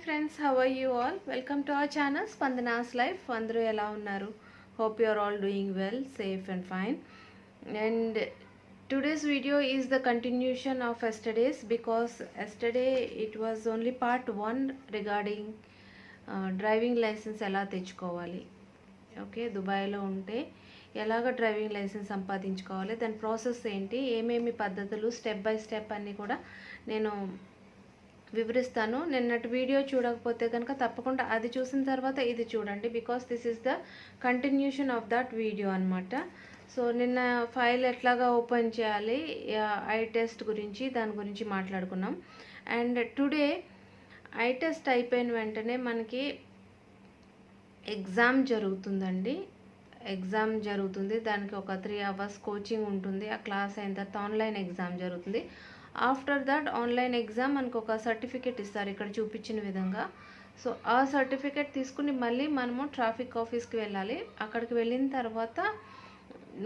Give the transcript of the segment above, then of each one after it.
friends, how are you all? Welcome to our channel Spandana's Life. Andru ela unnaru? Hope you are all doing well, safe and fine. And today's video is the continuation of yesterday's, because yesterday it was only part 1 regarding driving license ela techukovali. Okay, దుబాయ్లో ఉంటే ఎలాగ driving licence సంపాదించుకోవాలి, దాని process ఏంటి, ఏమేమి పద్ధతులు, step by step అన్నీ కూడా నేను వివరిస్తాను. నిన్నటి వీడియో చూడకపోతే కనుక తప్పకుండా అది చూసిన తర్వాత ఇది చూడండి, because this is the continuation of that video అనమాట. సో నిన్న ఫైల్ ఎట్లాగా ఓపెన్ చేయాలి, ఐ టెస్ట్ గురించి, దాని గురించి మాట్లాడుకున్నాం. అండ్ టుడే ఐ టెస్ట్ అయిపోయిన వెంటనే మనకి ఎగ్జామ్ జరుగుతుందండి. ఎగ్జామ్ జరుగుతుంది, దానికి ఒక 3 hours కోచింగ్ ఉంటుంది. ఆ క్లాస్ అయిన తర్వాత ఆన్లైన్ ఎగ్జామ్ జరుగుతుంది. ఆఫ్టర్ దట్ ఆన్లైన్ ఎగ్జామ్ మనకు ఒక సర్టిఫికేట్ ఇస్తారు ఇక్కడ చూపించిన విధంగా. సో ఆ సర్టిఫికేట్ తీసుకుని మళ్ళీ మనము ట్రాఫిక్ ఆఫీస్కి వెళ్ళాలి. అక్కడికి వెళ్ళిన తర్వాత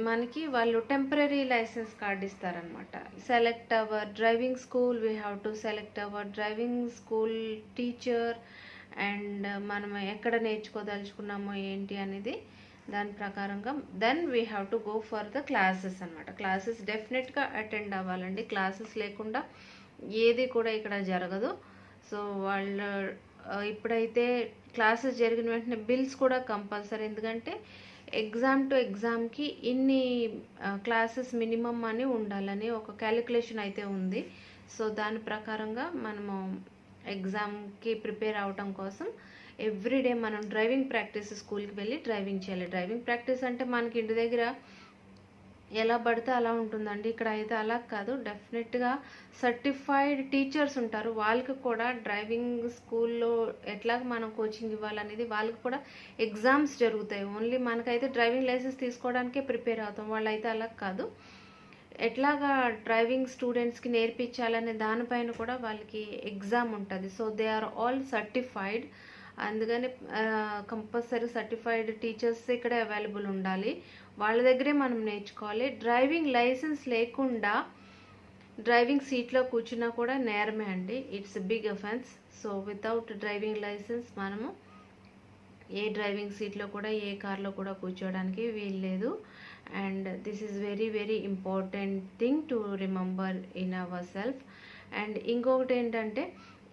మనకి వాళ్ళు టెంపరీ లైసెన్స్ కార్డ్ ఇస్తారనమాట. Select our driving school, we have to select our driving school teacher, and మనం ఎక్కడ నేర్చుకోదలుచుకున్నామో ఏంటి అనేది దాని ప్రకారంగా then we have to go for the classes అనమాట. క్లాసెస్ డెఫినెట్గా అటెండ్ అవ్వాలండి. క్లాసెస్ లేకుండా ఏది కూడా ఇక్కడ జరగదు. సో వాళ్ళు ఇప్పుడైతే క్లాసెస్ జరిగిన వెంటనే బిల్స్ కూడా కంపల్సరీ, ఎందుకంటే ఎగ్జామ్ టు ఎగ్జామ్కి ఇన్ని క్లాసెస్ మినిమం అని ఉండాలని ఒక క్యాలిక్యులేషన్ అయితే ఉంది. సో దాని ప్రకారంగా మనము ఎగ్జామ్కి ప్రిపేర్ అవటం కోసం ఎవ్రీడే మనం డ్రైవింగ్ ప్రాక్టీస్ స్కూల్కి వెళ్ళి డ్రైవింగ్ చేయాలి. డ్రైవింగ్ ప్రాక్టీస్ అంటే మనకి ఇంటి దగ్గర ఎలా పడితే అలా ఉంటుందండి. ఇక్కడ అయితే అలా కాదు, డెఫినెట్గా సర్టిఫైడ్ టీచర్స్ ఉంటారు. వాళ్ళకి కూడా డ్రైవింగ్ స్కూల్లో ఎట్లాగ మనం కోచింగ్ ఇవ్వాలనేది వాళ్ళకి కూడా ఎగ్జామ్స్ జరుగుతాయి. ఓన్లీ మనకైతే డ్రైవింగ్ లైసెన్స్ తీసుకోవడానికే ప్రిపేర్ అవుతాం. వాళ్ళైతే అలా కాదు, ఎట్లాగా డ్రైవింగ్ స్టూడెంట్స్కి నేర్పించాలనే దానిపైన కూడా వాళ్ళకి ఎగ్జామ్ ఉంటుంది. So they are all certified. అందుకని కంపల్సరీ సర్టిఫైడ్ టీచర్స్ ఇక్కడ అవైలబుల్ ఉండాలి. వాళ్ళ దగ్గరే మనం నేర్చుకోవాలి. డ్రైవింగ్ లైసెన్స్ లేకుండా డ్రైవింగ్ సీట్లో కూర్చున్నా కూడా నేరమే అండి. It's big offence. So without driving licence మనము ఏ డ్రైవింగ్ సీట్లో కూడా ఏ కార్లో కూడా కూర్చోవడానికి వీల్లేదు. And this is very very important thing to remember in our self. And ఇంకొకటి ఏంటంటే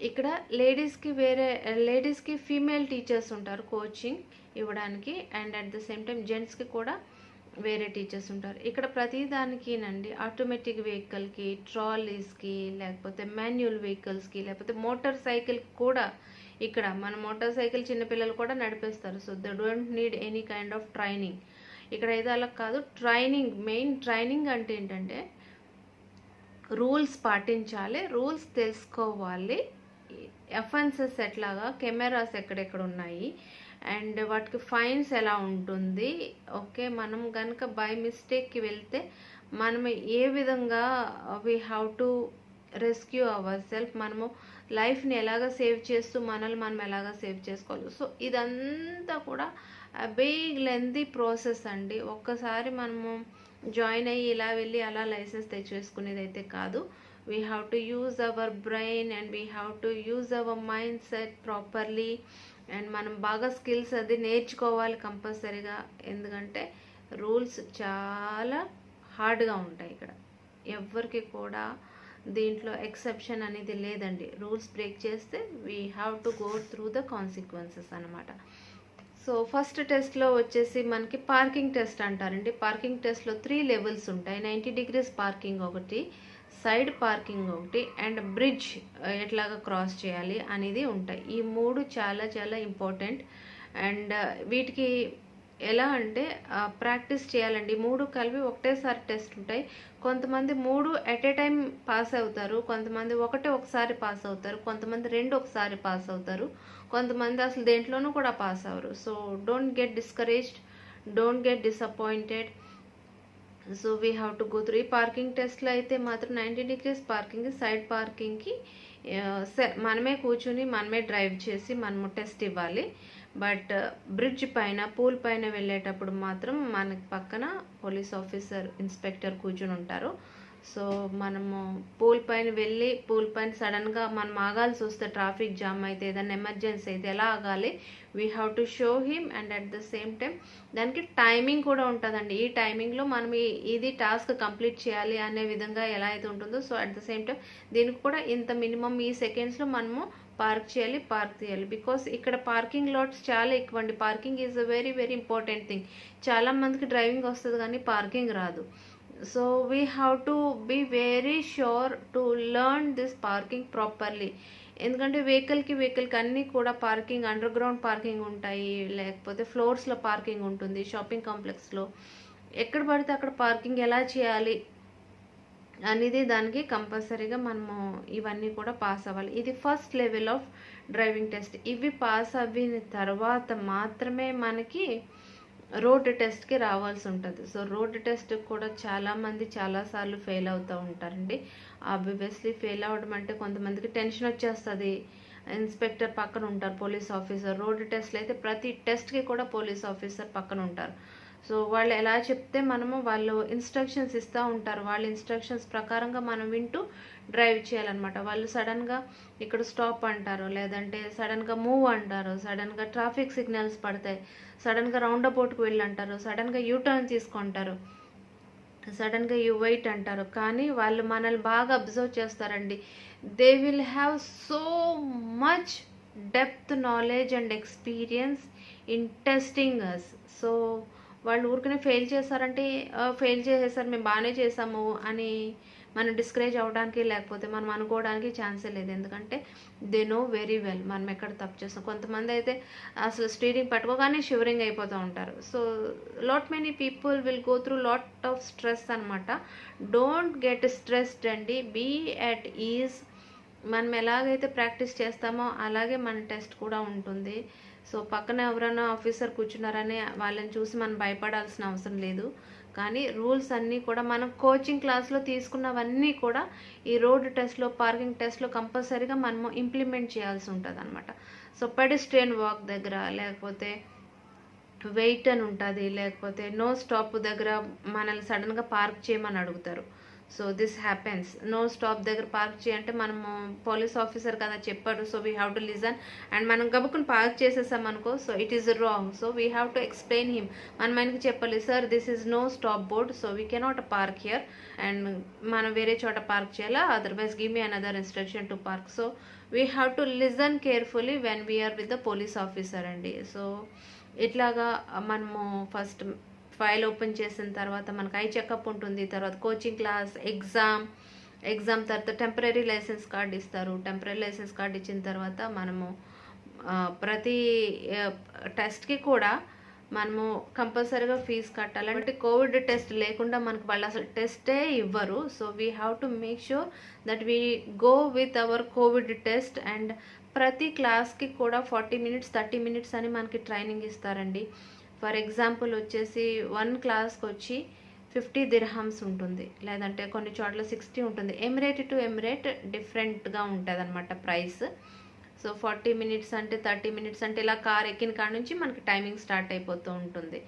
ఇక్కడ లేడీస్కి ఫీమేల్ టీచర్స్ ఉంటారు కోచింగ్ ఇవ్వడానికి, and at the same time జెంట్స్కి కూడా వేరే టీచర్స్ ఉంటారు. ఇక్కడ ప్రతిదానికినండి, ఆటోమేటిక్ వెహికల్కి, ట్రాలీస్కి, లేకపోతే మాన్యువల్ వెహికల్స్కి, లేకపోతే మోటార్ సైకిల్కి కూడా ఇక్కడ మన మోటార్ సైకిల్ చిన్నపిల్లలు కూడా నడిపేస్తారు. So they don't need any kind of training. ఇక్కడ అయితే అలా కాదు. ట్రైనింగ్, మెయిన్ ట్రైనింగ్ అంటే ఏంటంటే రూల్స్ పాటించాలి, రూల్స్ తెలుసుకోవాలి, అఫెన్సెస్ ఎట్లాగా, కెమెరాస్ ఎక్కడెక్కడ ఉన్నాయి, అండ్ వాటికి ఫైన్స్ ఎలా ఉంటుంది. ఓకే, మనం కనుక బై మిస్టేక్కి వెళ్తే మనం ఏ విధంగా we have to rescue our self, మనము లైఫ్ని ఎలాగ సేవ్ చేస్తూ మనల్ని మనం ఎలాగ సేవ్ చేసుకోవాలి. సో ఇదంతా కూడా బిగ్ లెంతీ ప్రాసెస్ అండి. ఒక్కసారి మనము జాయిన్ అయ్యి ఇలా వెళ్ళి అలా లైసెన్స్ తెచ్చేసుకునేది అయితే కాదు. We have to use our brain and we have to use our mind set properly. And మనం బాగా స్కిల్స్ అది నేర్చుకోవాలి కంపల్సరీగా, ఎందుకంటే రూల్స్ చాలా హార్డ్గా ఉంటాయి. ఇక్కడ ఎవరికి కూడా దీంట్లో ఎక్సెప్షన్ అనేది లేదండి. రూల్స్ బ్రేక్ చేస్తే we have to go through the consequences అనమాట. సో ఫస్ట్ టెస్ట్లో వచ్చేసి మనకి పార్కింగ్ టెస్ట్ అంటారండి. పార్కింగ్ టెస్ట్లో 3 levels ఉంటాయి. 90 degrees పార్కింగ్ ఒకటి, సైడ్ పార్కింగ్ ఒకటి, అండ్ బ్రిడ్జ్ ఎట్లాగా క్రాస్ చేయాలి అనేది ఉంటాయి. ఈ 3 చాలా చాలా ఇంపార్టెంట్. అండ్ వీటికి ఎలా అంటే ప్రాక్టీస్ చేయాలండి. 3 కలిపి ఒకటేసారి టెస్ట్ ఉంటాయి. కొంతమంది 3 ఎట్ ఏ టైం పాస్ అవుతారు, కొంతమంది ఒకసారి పాస్ అవుతారు, కొంతమంది 2 ఒకసారి పాస్ అవుతారు, కొంతమంది అసలు దేంట్లోనూ కూడా పాస్ అవ్వరు. So don't get discouraged, don't get disappointed. So we have to go through. ఈ పార్కింగ్ టెస్ట్లో అయితే మాత్రం 90 degrees పార్కింగ్, సైడ్ పార్కింగ్కి మనమే కూర్చుని మనమే డ్రైవ్ చేసి మనము టెస్ట్ ఇవ్వాలి. బట్ బ్రిడ్జ్ పైన, పూల్ పైన వెళ్ళేటప్పుడు మాత్రం మనకి పక్కన పోలీస్ ఆఫీసర్, ఇన్స్పెక్టర్ కూర్చుని ఉంటారు. సో మనము పూల్ పైన వెళ్ళి పూల్ పైన సడన్గా మనం ఆగాల్సి వస్తే, ట్రాఫిక్ జామ్ అయితే, ఏదైనా ఎమర్జెన్సీ అయితే ఎలా ఆగాలి, we have to show him. And at the same time దానికి టైమింగ్ కూడా ఉంటుందండి. ఈ టైమింగ్లో మనం ఇది టాస్క్ కంప్లీట్ చేయాలి అనే విధంగా ఎలా అయితే ఉంటుందో, so at the same time దీనికి కూడా ఇంత మినిమం ఈ సెకండ్స్లో మనము పార్క్ చేయాలి, పార్క్ చేయాలి. బికాస్ ఇక్కడ పార్కింగ్ లాట్స్ చాలా ఎక్కువ అండి. Parking is a very very important thing. చాలా మందికి డ్రైవింగ్ వస్తుంది కానీ పార్కింగ్ రాదు. So we have to be very sure to learn this parking properly. ఎందుకంటే వెహికల్కి అన్నీ కూడా పార్కింగ్, అండర్ గ్రౌండ్ పార్కింగ్ ఉంటాయి, లేకపోతే ఫ్లోర్స్లో పార్కింగ్ ఉంటుంది, షాపింగ్ కాంప్లెక్స్లో ఎక్కడ పడితే అక్కడ పార్కింగ్ ఎలా చేయాలి అనేది దానికి కంపల్సరీగా మనము ఇవన్నీ కూడా పాస్ అవ్వాలి. ఇది first level of driving test. ఇవి పాస్ అవ్విన తర్వాత మాత్రమే మనకి రోడ్ టెస్ట్కి రావాల్సి ఉంటుంది. సో రోడ్ టెస్ట్ కూడా చాలామంది చాలాసార్లు ఫెయిల్ అవుతూ ఉంటారండి. ఆబ్వియస్లీ ఫెయిల్ అవ్వడం అంటే కొంతమందికి టెన్షన్ వచ్చేస్తుంది. ఇన్స్పెక్టర్ పక్కన ఉంటారు, పోలీస్ ఆఫీసర్. రోడ్ టెస్ట్లు అయితే ప్రతి టెస్ట్కి కూడా పోలీస్ ఆఫీసర్ పక్కన ఉంటారు. సో వాళ్ళు ఎలా చెప్తే వాళ్ళు ఇన్స్ట్రక్షన్స్ ఇస్తూ ఉంటారు. వాళ్ళ ఇన్స్ట్రక్షన్స్ ప్రకారంగా మనం వింటూ డ్రైవ్ చేయాలన్నమాట. వాళ్ళు సడన్గా ఇక్కడ స్టాప్ అంటారు, లేదంటే సడన్గా మూవ్ అంటారు, సడన్గా ట్రాఫిక్ సిగ్నల్స్ పడతాయి, సడన్గా రౌండ్ అబౌట్కి వెళ్ళి అంటారు, సడన్గా యూటర్న్ తీసుకుంటారు, సడన్గా యూ వెయిట్ అంటారు. కానీ వాళ్ళు మనల్ని బాగా అబ్జర్వ్ చేస్తారండి. They will have so much depth knowledge and experience in testing us. సో వాళ్ళు ఊరికనే ఫెయిల్ చేశారంటే ఫెయిల్ చేసేసారు, మేము బాగానే చేసాము అని మనం డిస్కరేజ్ అవ్వడానికి లేకపోతే మనం అనుకోవడానికి ఛాన్సే లేదు. ఎందుకంటే దే నో వెరీ వెల్ మనం ఎక్కడ తప్పు చేస్తాం. కొంతమంది అయితే అసలు స్టీరింగ్ పట్టుకోగానే షివరింగ్ అయిపోతూ ఉంటారు. So lot many people will go through lot of stress అనమాట. డోంట్ గెట్ స్ట్రెస్డ్ అండి, బీ అట్ ఈజ్. మనం ఎలాగైతే ప్రాక్టీస్ చేస్తామో అలాగే మన టెస్ట్ కూడా ఉంటుంది. సో పక్కన ఎవరైనా ఆఫీసర్ కూర్చున్నారని వాళ్ళని చూసి మనం భయపడాల్సిన అవసరం లేదు. కానీ రూల్స్ అన్నీ కూడా మనం కోచింగ్ క్లాస్లో తీసుకున్నవన్నీ కూడా ఈ రోడ్ టెస్ట్లో, పార్కింగ్ టెస్ట్లో కంపల్సరీగా మనము ఇంప్లిమెంట్ చేయాల్సి ఉంటుంది అనమాట. సో పెడెస్ట్రియన్ వాక్ దగ్గర, లేకపోతే వెయిట్ అని ఉంటుంది, లేకపోతే నో స్టాప్ దగ్గర మనల్ని సడన్గా పార్క్ చేయమని అడుగుతారు. So this happens. No stop దగ్గర పార్క్ చేయంటే మనము పోలీస్ ఆఫీసర్ కదా చెప్పారు, so we have to listen. And మనం గబుక్కుని పార్క్ చేసేసాం అనుకో, so it is wrong. So we have to explain him. మనం ఆయనకి చెప్పాలి, sir this is no stop board, so we cannot park here, and మనం వేరే చోట పార్క్ చేయాలా, otherwise give me another instruction to park. So we have to listen carefully when we are with the police officer అండి. So ఇట్లాగా మనము first file open చేసిన తర్వాత మనకు ఐ చెకప్ ఉంటుంది, తర్వాత కోచింగ్ క్లాస్, ఎగ్జామ్ తర్వాత టెంపరీ లైసెన్స్ కార్డ్ ఇస్తారు. టెంపరీ లైసెన్స్ కార్డ్ ఇచ్చిన తర్వాత మనము ప్రతి టెస్ట్కి కూడా మనము కంపల్సరీగా ఫీజు కట్టాలి. అంటే కోవిడ్ టెస్ట్ లేకుండా మనకు వాళ్ళు అసలు టెస్టే ఇవ్వరు. So we have to make sure that we go with our Covid test. And ప్రతి క్లాస్కి కూడా 40 minutes 30 minutes అని మనకి ట్రైనింగ్ ఇస్తారండి. ఫర్ ఎగ్జాంపుల్ వచ్చేసి 1 క్లాస్కి వచ్చి 50 dirhams ఉంటుంది, లేదంటే కొన్ని చోట్ల 60 ఉంటుంది. ఎమిరేట్ టు ఎమిరేట్ డిఫరెంట్గా ఉంటుంది అనమాట ప్రైస్. సో 40 minutes అంటే 30 minutes అంటే ఇలా కార్ ఎక్కిన కాడ నుంచి మనకి టైమింగ్ స్టార్ట్ అయిపోతూ ఉంటుంది.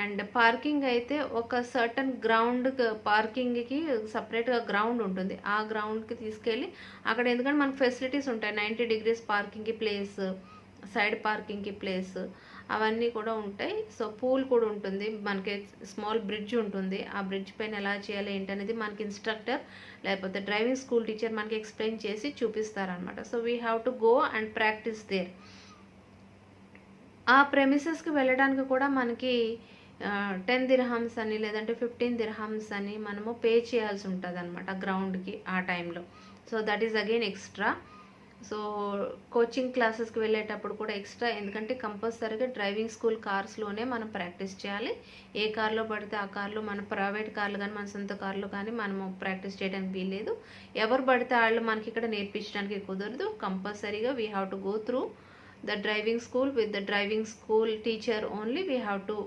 అండ్ పార్కింగ్ అయితే ఒక సర్టన్ గ్రౌండ్, పార్కింగ్కి సపరేట్గా గ్రౌండ్ ఉంటుంది. ఆ గ్రౌండ్కి తీసుకెళ్ళి అక్కడ ఎందుకంటే మనకు ఫెసిలిటీస్ ఉంటాయి. 90 degrees పార్కింగ్కి ప్లేస్, సైడ్ పార్కింగ్కి ప్లేస్, అవన్నీ కూడా ఉంటాయి. సో పూల్ కూడా ఉంటుంది, మనకి స్మాల్ బ్రిడ్జ్ ఉంటుంది. ఆ బ్రిడ్జ్ పైన ఎలా చేయాలి ఏంటనేది మనకి ఇన్స్ట్రక్టర్ లేకపోతే డ్రైవింగ్ స్కూల్ టీచర్ మనకి ఎక్స్ప్లెయిన్ చేసి చూపిస్తారనమాట. So we have to go and practice there. ఆ ప్రెమిసెస్కి వెళ్ళడానికి కూడా మనకి 10 dirhams అని లేదంటే 15 dirhams అని మనము పే చేయాల్సి ఉంటుంది అనమాట గ్రౌండ్కి ఆ టైంలో. So that is again extra. So coaching క్లాసెస్కి వెళ్ళేటప్పుడు కూడా ఎక్స్ట్రా, ఎందుకంటే కంపల్సరీగా డ్రైవింగ్ స్కూల్ కార్స్లోనే మనం ప్రాక్టీస్ చేయాలి. ఏ కార్లో పడితే ఆ కార్లో, మన ప్రైవేట్ కార్లు కానీ మన సొంత కార్లో కానీ మనము ప్రాక్టీస్ చేయడానికి వీల్లేదు. ఎవరు పడితే వాళ్ళు మనకి ఇక్కడ నేర్పించడానికి కుదరదు. కంపల్సరీగా we have to go through the driving school with the driving school teacher only. We have to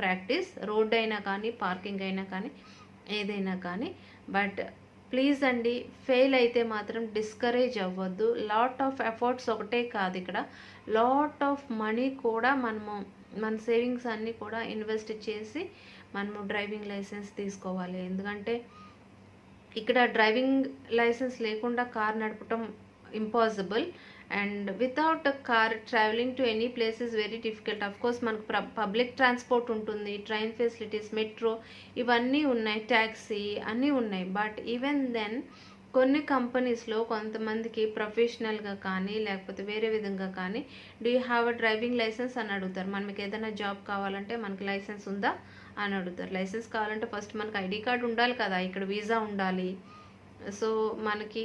practice. Road అయినా కానీ, పార్కింగ్ అయినా కానీ, ఏదైనా కానీ. బట్ ప్లీజ్ అండి, ఫెయిల్ అయితే మాత్రం డిస్కరేజ్ అవ్వద్దు. లాట్ ఆఫ్ ఎఫర్ట్స్ ఒకటే కాదు, ఇక్కడ లాట్ ఆఫ్ మనీ కూడా మనము మన సేవింగ్స్ అన్నీ కూడా ఇన్వెస్ట్ చేసి మనము డ్రైవింగ్ లైసెన్స్ తీసుకోవాలి. ఎందుకంటే ఇక్కడ డ్రైవింగ్ లైసెన్స్ లేకుండా కార్ నడపటం impossible, and without a car travelling to any place is very difficult. Of course మనకు పబ్లిక్ ట్రాన్స్పోర్ట్ ఉంటుంది, ట్రైన్ ఫెసిలిటీస్, మెట్రో ఇవన్నీ ఉన్నాయి, ట్యాక్సీ అన్నీ ఉన్నాయి. బట్ ఈవెన్ దెన్ కొన్ని కంపెనీస్లో కొంతమందికి ప్రొఫెషనల్గా కానీ లేకపోతే వేరే విధంగా కానీ do you have a driving licence అని అడుగుతారు. మనకి ఏదైనా జాబ్ కావాలంటే మనకి లైసెన్స్ ఉందా అని అడుగుతారు. లైసెన్స్ కావాలంటే ఫస్ట్ మనకి ఐడి కార్డు ఉండాలి కదా, ఇక్కడ వీసా ఉండాలి. సో మనకి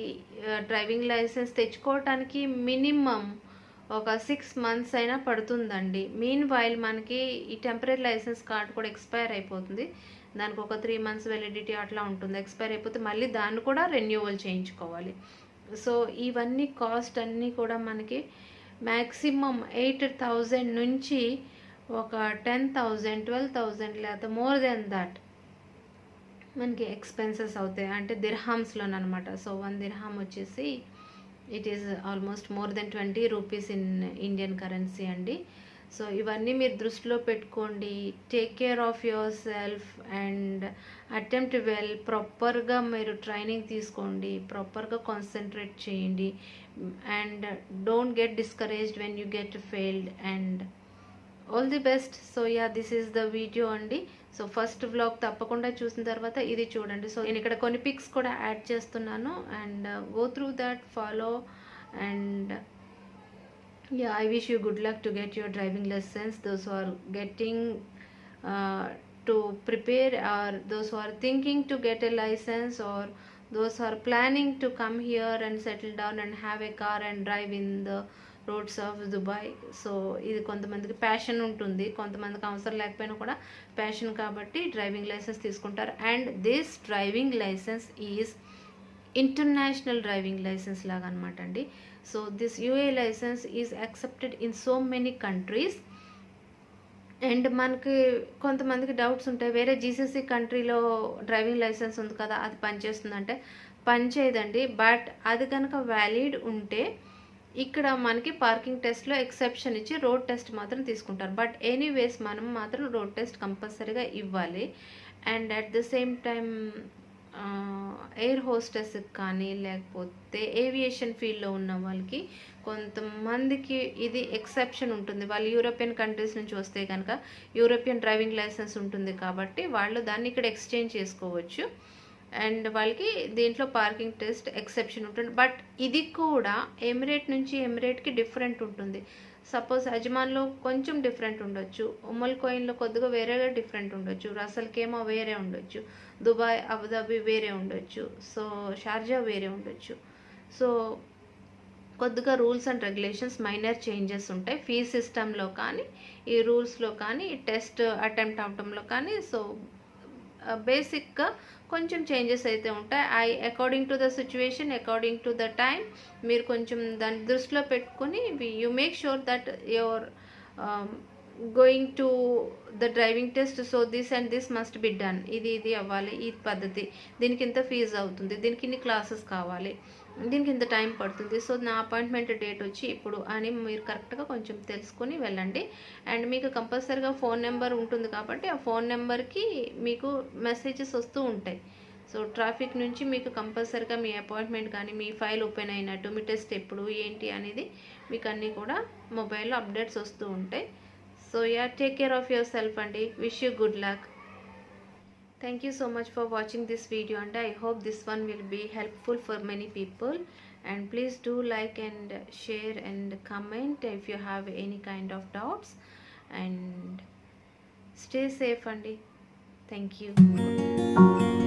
డ్రైవింగ్ లైసెన్స్ తెచ్చుకోవటానికి మినిమం ఒక 6 months అయినా పడుతుందండి. మీన్ వైల్ మనకి ఈ టెంపరీ లైసెన్స్ కార్డు కూడా ఎక్స్పైర్ అయిపోతుంది, దానికి ఒక 3 months వ్యాలిడిటీ అట్లా ఉంటుంది. ఎక్స్పైర్ అయిపోతే మళ్ళీ దాన్ని కూడా రెన్యూవల్ చేయించుకోవాలి. సో ఇవన్నీ కాస్ట్ అన్నీ కూడా మనకి మ్యాక్సిమం 8,000 నుంచి ఒక 10,000, 12,000 లేదా మోర్ దెన్ దాట్ మనకి ఎక్స్పెన్సెస్ అవుతాయి. అంటే దిర్హామ్స్లోనమాట. సో 1 dirham వచ్చేసి it is almost more than 20 rupees in Indian currency అండి. సో ఇవన్నీ మీరు దృష్టిలో పెట్టుకోండి. Take care of your self and attempt well. ప్రాపర్గా మీరు ట్రైనింగ్ తీసుకోండి, ప్రాపర్గా కాన్సన్ట్రేట్ చేయండి, and don't get discouraged when you get failed, and all the best. So yeah, this is the video అండి. సో ఫస్ట్ వ్లాగ్ తప్పకుండా చూసిన తర్వాత ఇది చూడండి. సో నేను ఇక్కడ కొన్ని పిక్స్ కూడా యాడ్ చేస్తున్నాను, and go through that, follow, and yeah, I wish you good luck to get your driving lessons. Those who are getting to prepare, or those who are thinking to get a license, or those who are planning to come here and settle down and have a car and drive in the roads of Dubai. So ఇది కొంతమందికి passion ఉంటుంది, కొంతమందికి అవసరం లేకపోయినా కూడా passion కాబట్టి driving licence తీసుకుంటారు. And this driving licence is international driving licence లాగా అనమాట అండి. So this U A licence is accepted in so many countries. And మనకి కొంతమందికి డౌట్స్ ఉంటాయి, వేరే జీసీసీ కంట్రీలో డ్రైవింగ్ లైసెన్స్ ఉంది కదా, అది పనిచేస్తుందంటే పనిచేయదండి. బట్ అది కనుక వ్యాలిడ్ ఉంటే ఇక్కడ మనకి పార్కింగ్ టెస్ట్లో ఎక్సెప్షన్ ఇచ్చి రోడ్ టెస్ట్ మాత్రం తీసుకుంటారు. బట్ ఎనీవేస్ మనం మాత్రం రోడ్ టెస్ట్ కంపల్సరీగా ఇవ్వాలి. And at the same time air హోస్టెస్కి కానీ లేకపోతే ఏవియేషన్ ఫీల్డ్లో ఉన్న వాళ్ళకి కొంతమందికి ఇది ఎక్సెప్షన్ ఉంటుంది. వాళ్ళు యూరోపియన్ కంట్రీస్ నుంచి వస్తే కనుక యూరోపియన్ డ్రైవింగ్ లైసెన్స్ ఉంటుంది కాబట్టి వాళ్ళు దాన్ని ఇక్కడ ఎక్స్చేంజ్ చేసుకోవచ్చు. అండ్ వాళ్ళకి దీంట్లో పార్కింగ్ టెస్ట్ ఎక్సెప్షన్ ఉంటుంది. బట్ ఇది కూడా ఎమిరేట్ నుంచి ఎమిరేట్కి డిఫరెంట్ ఉంటుంది. సపోజ్ అజ్మాన్లో కొంచెం డిఫరెంట్ ఉండొచ్చు, ఉమ్మల్ కోయిన్లో కొద్దిగా వేరేగా డిఫరెంట్ ఉండొచ్చు, రసల్కేమో వేరే ఉండొచ్చు, దుబాయ్, అబుదాబి వేరే ఉండొచ్చు, సో షార్జా వేరే ఉండొచ్చు. సో కొద్దిగా rules and regulations minor changes ఉంటాయి ఫీ సిస్టంలో కానీ, ఈ రూల్స్లో కానీ, ఈ టెస్ట్ అటెంప్ట్ అవటంలో కానీ. సో బేసిక్గా కొంచెం చేంజెస్ అయితే ఉంటాయి. According to the situation, according to the time మీరు కొంచెం దాన్ని దృష్టిలో పెట్టుకొని you make sure that your going to the driving test. So this and this must be done, ఇది అవ్వాలి, ఈ పద్ధతి, దీనికి ఇంత ఫీజు అవుతుంది, దీనికి ఇన్ని క్లాసెస్ కావాలి, దీనికి ఇంత టైం పడుతుంది, సో నా అపాయింట్మెంట్ డేట్ వచ్చి ఇప్పుడు అని మీరు కరెక్ట్గా కొంచెం తెలుసుకొని వెళ్ళండి. అండ్ మీకు కంపల్సరీగా ఫోన్ నెంబర్ ఉంటుంది కాబట్టి ఆ ఫోన్ నెంబర్కి మీకు మెసేజెస్ వస్తూ ఉంటాయి. సో ట్రాఫిక్ నుంచి మీకు కంపల్సరీగా మీ అపాయింట్మెంట్ కానీ, మీ ఫైల్ ఓపెన్ అయినట్టు, మీ టెస్ట్ ఎప్పుడు ఏంటి అనేది మీకు అన్నీ కూడా మొబైల్లో అప్డేట్స్ వస్తూ ఉంటాయి. So yeah, take care of yourself అండి. Wish you good luck. Thank you so much for watching this video, and I hope this one will be helpful for many people. And please do like and share and comment if you have any kind of doubts, and stay safe, Andy. Thank you.